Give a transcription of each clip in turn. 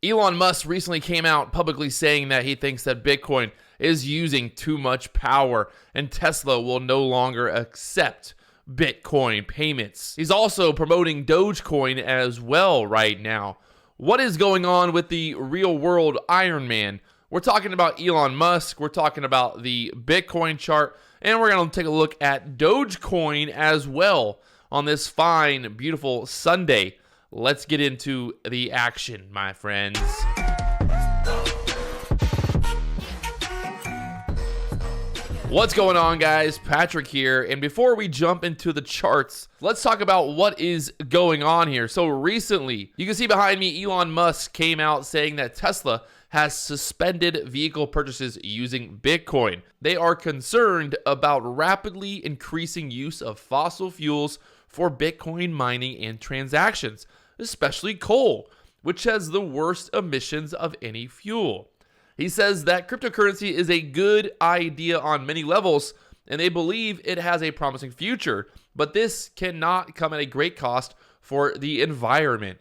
Elon Musk recently came out publicly saying that he thinks that Bitcoin is using too much power and Tesla will no longer accept Bitcoin payments. He's also promoting Dogecoin as well right now. What is going on with the real world Iron Man? We're talking about Elon Musk, we're talking about the Bitcoin chart, and we're going to take a look at Dogecoin as well on this fine, beautiful Sunday. Let's get into the action, my friends. What's going on, guys? Patrick here. And before we jump into the charts, let's talk about what is going on here. So recently, you can see behind me, Elon Musk came out saying that Tesla has suspended vehicle purchases using Bitcoin. They are concerned about rapidly increasing use of fossil fuels for Bitcoin mining and transactions, especially coal, which has the worst emissions of any fuel. He says that cryptocurrency is a good idea on many levels, and they believe it has a promising future, but this cannot come at a great cost for the environment.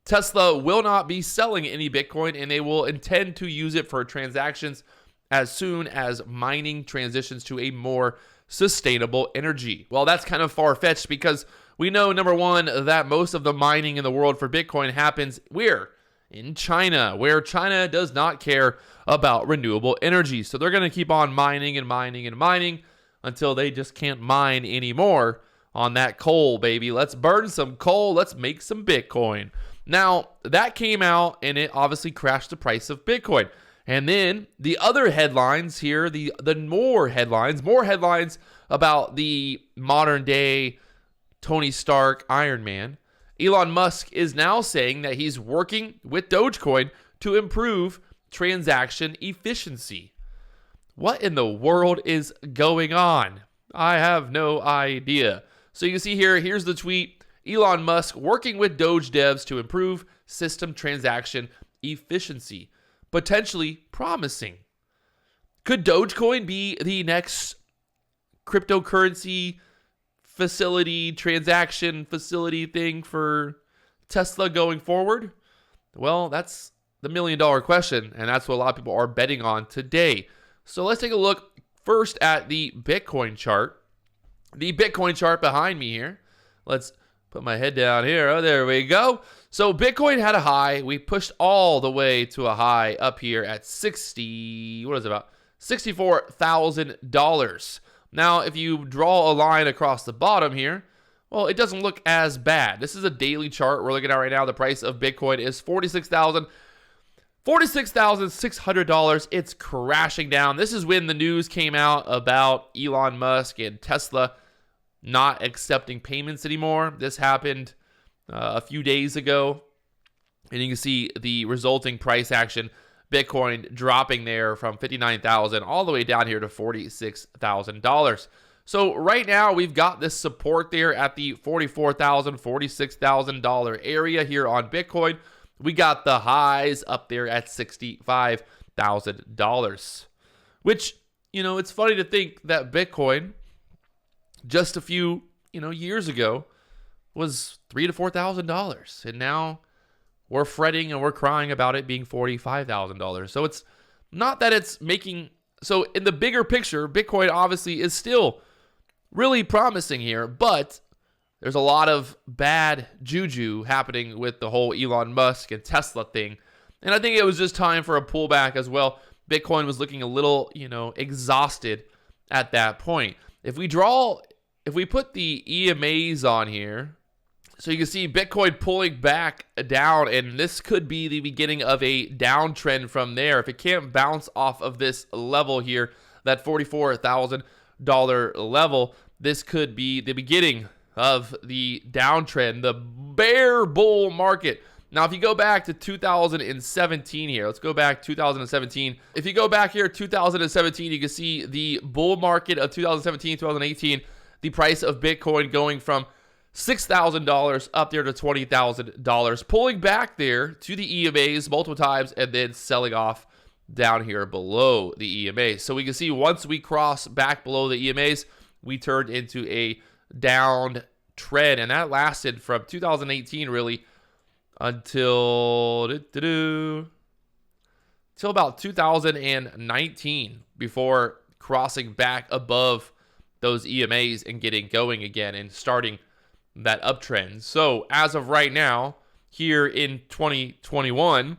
Tesla will not be selling any Bitcoin, and they will intend to use it for transactions as soon as mining transitions to a more sustainable energy. Well, that's kind of far-fetched because we know, number one, that most of the mining in the world for Bitcoin happens where? In China, where China does not care about renewable energy. So they're going to keep on mining and mining and mining until they just can't mine anymore on that coal, baby. Let's burn some coal. Let's make some Bitcoin. Now, that came out and it obviously crashed the price of Bitcoin. And then the other headlines here, the more headlines about the modern day Tony Stark Iron Man. Elon Musk is now saying that he's working with Dogecoin to improve transaction efficiency. What in the world is going on? I have no idea. So you can see here, here's the tweet. Elon Musk working with Doge devs to improve system transaction efficiency. Potentially promising. Could Dogecoin be the next cryptocurrency transaction facility thing for Tesla going forward? Well, that's the $1 million question, and that's what a lot of people are betting on today. So let's take a look first at the Bitcoin chart. The Bitcoin chart behind me here. Let's put my head down here. Oh, there we go. So Bitcoin had a high. We pushed all the way to a high up here at $64,000. Now, if you draw a line across the bottom here, well, it doesn't look as bad. This is a daily chart we're looking at right now. The price of Bitcoin is $46,600. It's crashing down. This is when the news came out about Elon Musk and Tesla not accepting payments anymore. This happened a few days ago, and you can see the resulting price action. Bitcoin dropping there from $59,000 all the way down here to $46,000. So right now we've got this support there at the $44,000, $46,000 area here on Bitcoin. We got the highs up there at $65,000, which, it's funny to think that Bitcoin just a few, years ago was $3,000 to $4,000, and now we're fretting and we're crying about it being $45,000. So it's not that it's making... So in the bigger picture, Bitcoin obviously is still really promising here, but there's a lot of bad juju happening with the whole Elon Musk and Tesla thing. And I think it was just time for a pullback as well. Bitcoin was looking a little, exhausted at that point. If we put the EMAs on here, so you can see Bitcoin pulling back down, and this could be the beginning of a downtrend from there. If it can't bounce off of this level here, that $44,000 level, this could be the beginning of the downtrend, the bear bull market. Now, if you go back to 2017 here, let's go back 2017. If you go back here 2017, you can see the bull market of 2017, 2018, the price of Bitcoin going from $6,000 up there to $20,000, pulling back there to the EMAs multiple times and then selling off down here below the EMAs. So we can see once we cross back below the EMAs, we turned into a down trend, and that lasted from 2018 really until about 2019 before crossing back above those EMAs and getting going again and starting that uptrend. So as of right now, here in 2021,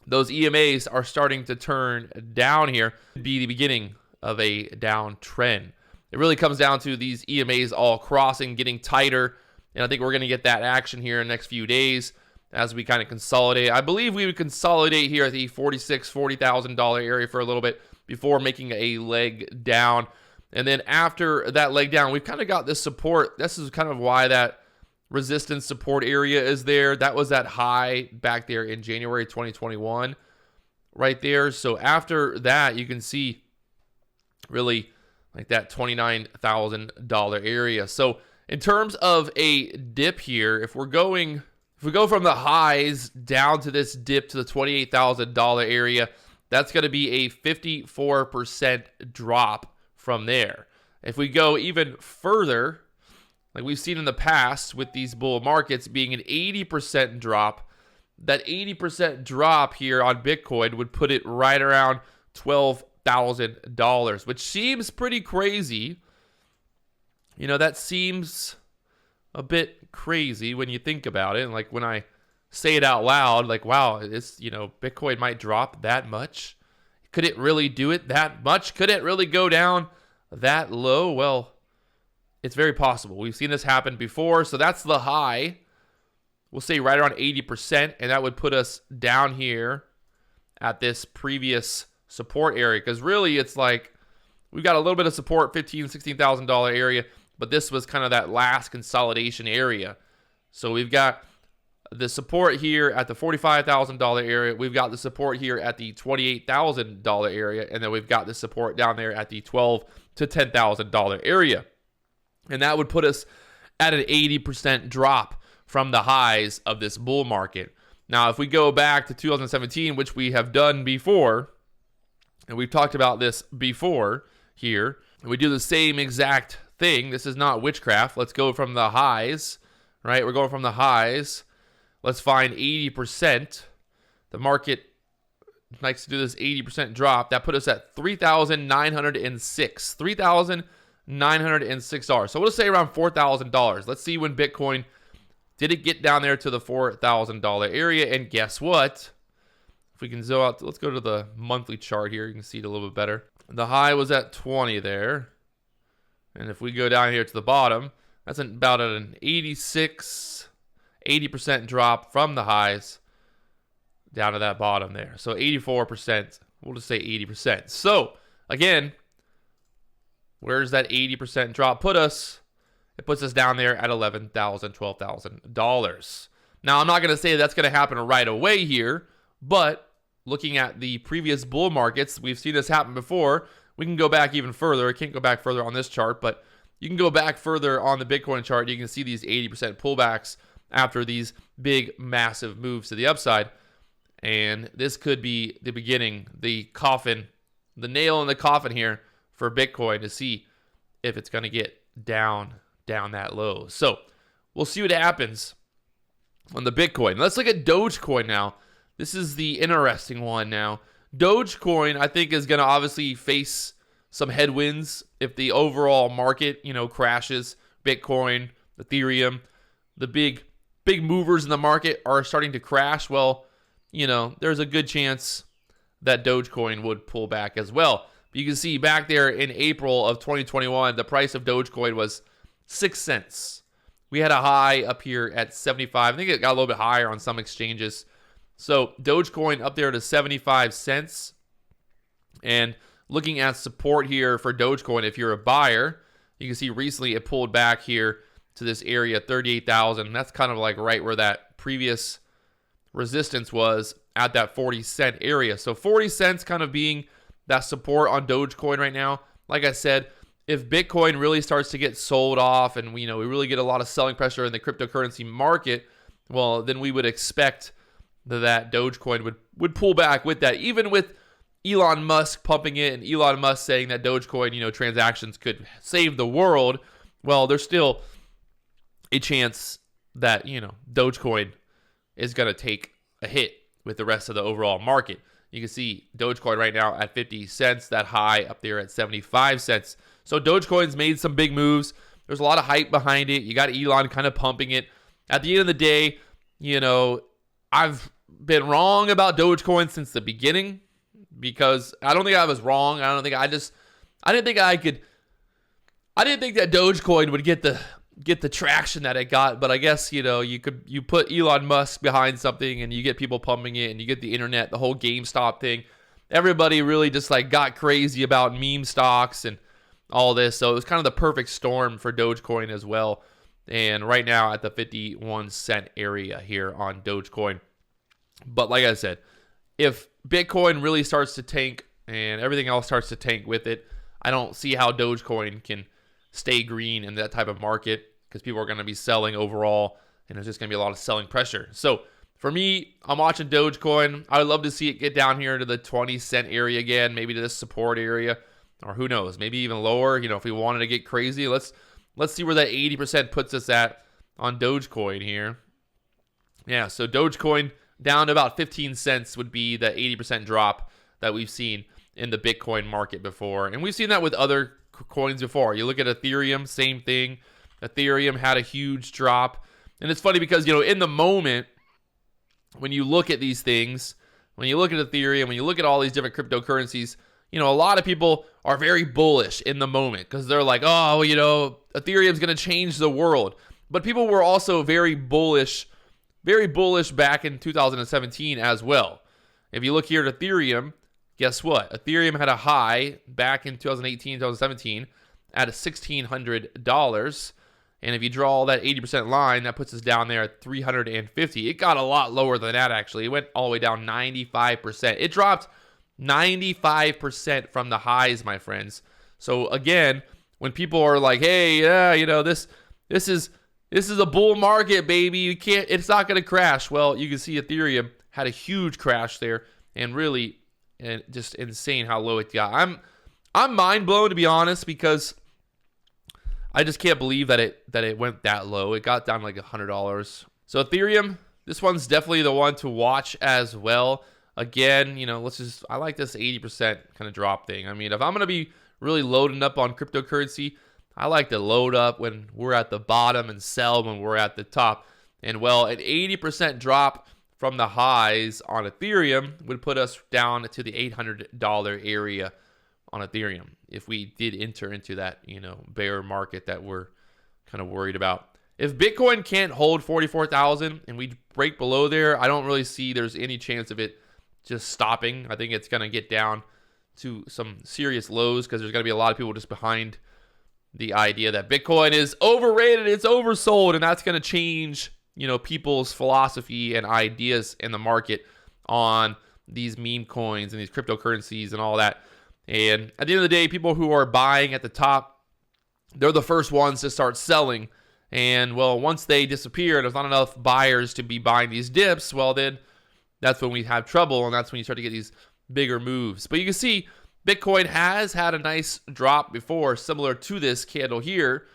those EMAs are starting to turn down here, be the beginning of a downtrend. It really comes down to these EMAs all crossing, getting tighter, and I think we're going to get that action here in the next few days as we kind of consolidate. I believe we would consolidate here at the $40,000 area for a little bit before making a leg down. And then after that leg down, we've kind of got this support. This is kind of why that resistance support area is there. That was that high back there in January 2021 right there. So after that, you can see really like that $29,000 area. So in terms of a dip here, if we go from the highs down to this dip to the $28,000 area, that's going to be a 54% drop from there. If we go even further, like we've seen in the past with these bull markets being an 80% drop, that 80% drop here on Bitcoin would put it right around $12,000, which seems pretty crazy. You know, that seems a bit crazy when you think about it. And like when I say it out loud, like, wow, it's, you know, Bitcoin might drop that much. Could it really do it that much? Could it really go down that low? Well, it's very possible. We've seen this happen before. So that's the high. We'll say right around 80%. And that would put us down here at this previous support area. Because really, it's like we've got a little bit of support, $15,000, $16,000 area. But this was kind of that last consolidation area. So we've got the support here at the $45,000 area. We've got the support here at the $28,000 area. And then we've got the support down there at the $12,000 to $10,000 area. And that would put us at an 80% drop from the highs of this bull market. Now, if we go back to 2017, which we have done before, and we've talked about this before here, and we do the same exact thing. This is not witchcraft. Let's go from the highs, right? We're going from the highs. Let's find 80%. The market likes to do this 80% drop. That put us at $3,906. $3,906. So we'll say around $4,000. Let's see when Bitcoin did it get down there to the $4,000 area. And guess what? If we can zoom out, let's go to the monthly chart here. You can see it a little bit better. The high was at 20 there. And if we go down here to the bottom, that's about an 80% drop from the highs down to that bottom there. So 84%, we'll just say 80%. So again, where's that 80% drop put us? It puts us down there at $11,000, $12,000. Now, I'm not going to say that's going to happen right away here, but looking at the previous bull markets, we've seen this happen before. We can go back even further. I can't go back further on this chart, but you can go back further on the Bitcoin chart. You can see these 80% pullbacks after these big, massive moves to the upside. And this could be the beginning, the coffin, the nail in the coffin here for Bitcoin to see if it's going to get down that low. So we'll see what happens on the Bitcoin. Let's look at Dogecoin now. This is the interesting one now. Dogecoin, I think, is going to obviously face some headwinds if the overall market, crashes. Bitcoin, Ethereum, the big movers in the market are starting to crash. Well, there's a good chance that Dogecoin would pull back as well. But you can see back there in April of 2021, the price of Dogecoin was 6 cents. We had a high up here at 75. I think it got a little bit higher on some exchanges. So Dogecoin up there to 75 cents. And looking at support here for Dogecoin, if you're a buyer, you can see recently it pulled back here to this area, 38,000. That's kind of like right where that previous resistance was at that 40 cent area. So 40 cents kind of being that support on Dogecoin right now. Like I said, if Bitcoin really starts to get sold off and we really get a lot of selling pressure in the cryptocurrency market, well, then we would expect that Dogecoin would pull back with that. Even with Elon Musk pumping it and Elon Musk saying that Dogecoin, transactions could save the world, well, there's still a chance that, Dogecoin is going to take a hit with the rest of the overall market. You can see Dogecoin right now at 50 cents, that high up there at 75 cents. So Dogecoin's made some big moves. There's a lot of hype behind it. You got Elon kind of pumping it. At the end of the day, you know, I've been wrong about Dogecoin since the beginning, because I don't think I was wrong. I didn't think that Dogecoin would get the traction that it got, but I guess, you know, you put Elon Musk behind something and you get people pumping it, and you get the internet, the whole GameStop thing. Everybody really just like got crazy about meme stocks and all this. So it was kind of the perfect storm for Dogecoin as well. And right now at the 51 cent area here on Dogecoin. But like I said, if Bitcoin really starts to tank and everything else starts to tank with it, I don't see how Dogecoin can stay green in that type of market, because people are going to be selling overall, and there's just going to be a lot of selling pressure. So for me, I'm watching Dogecoin. I would love to see it get down here to the 20 cent area again, maybe to this support area, or who knows, maybe even lower. You know, if we wanted to get crazy, let's see where that 80% puts us at on Dogecoin here. Yeah, so Dogecoin down to about 15 cents would be the 80% drop that we've seen in the Bitcoin market before. And we've seen that with other coins before. You look at Ethereum, same thing. Ethereum had a huge drop. And it's funny because, you know, in the moment, when you look at these things, when you look at Ethereum, when you look at all these different cryptocurrencies, you know, a lot of people are very bullish in the moment because they're like, oh, you know, Ethereum's going to change the world. But people were also very bullish back in 2017 as well. If you look here at Ethereum, guess what? Ethereum had a high back in 2018, 2017 at $1,600. And if you draw that 80% line, that puts us down there at 350. It got a lot lower than that, actually. It went all the way down 95%. It dropped 95% from the highs, my friends. So again, when people are like, hey, yeah, you know, this is a bull market, baby. It's not going to crash. Well, you can see Ethereum had a huge crash there, and really just insane how low it got. I'm mind blown, to be honest, because I just can't believe that it went that low. It got down like $100. So Ethereum, this one's definitely the one to watch as well. Again, you know, I like this 80% kind of drop thing. I mean, if I'm going to be really loading up on cryptocurrency, I like to load up when we're at the bottom and sell when we're at the top. And well, an 80% drop from the highs on Ethereum would put us down to the $800 area on Ethereum if we did enter into that, you know, bear market that we're kind of worried about. If Bitcoin can't hold 44,000 and we break below there, I don't really see there's any chance of it just stopping. I think it's going to get down to some serious lows because there's going to be a lot of people just behind the idea that Bitcoin is overrated, it's oversold, and that's going to change, you know, people's philosophy and ideas in the market on these meme coins and these cryptocurrencies and all that. And at the end of the day, people who are buying at the top, they're the first ones to start selling. And well, once they disappear, there's not enough buyers to be buying these dips. Well, then that's when we have trouble, and that's when you start to get these bigger moves. But you can see Bitcoin has had a nice drop before, similar to this candle here,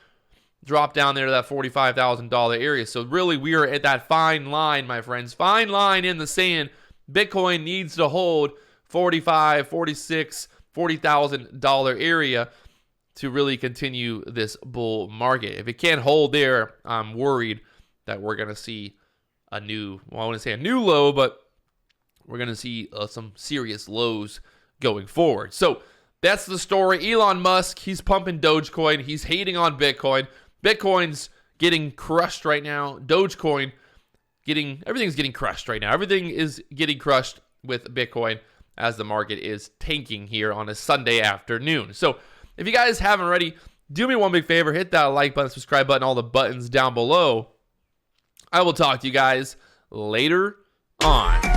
drop down there to that $45,000 area. So really, we are at that fine line, my friends, fine line in the sand. Bitcoin needs to hold $45,000, $46,000, $40,000 area to really continue this bull market. If it can't hold there, I'm worried that we're going to see I wouldn't say a new low, but we're going to see some serious lows going forward. So that's the story. Elon Musk, he's pumping Dogecoin. He's hating on Bitcoin. Bitcoin's getting crushed right now. Dogecoin, everything's getting crushed right now. Everything is getting crushed with Bitcoin as the market is tanking here on a Sunday afternoon. So if you guys haven't already, do me one big favor, hit that like button, subscribe button, all the buttons down below. I will talk to you guys later on.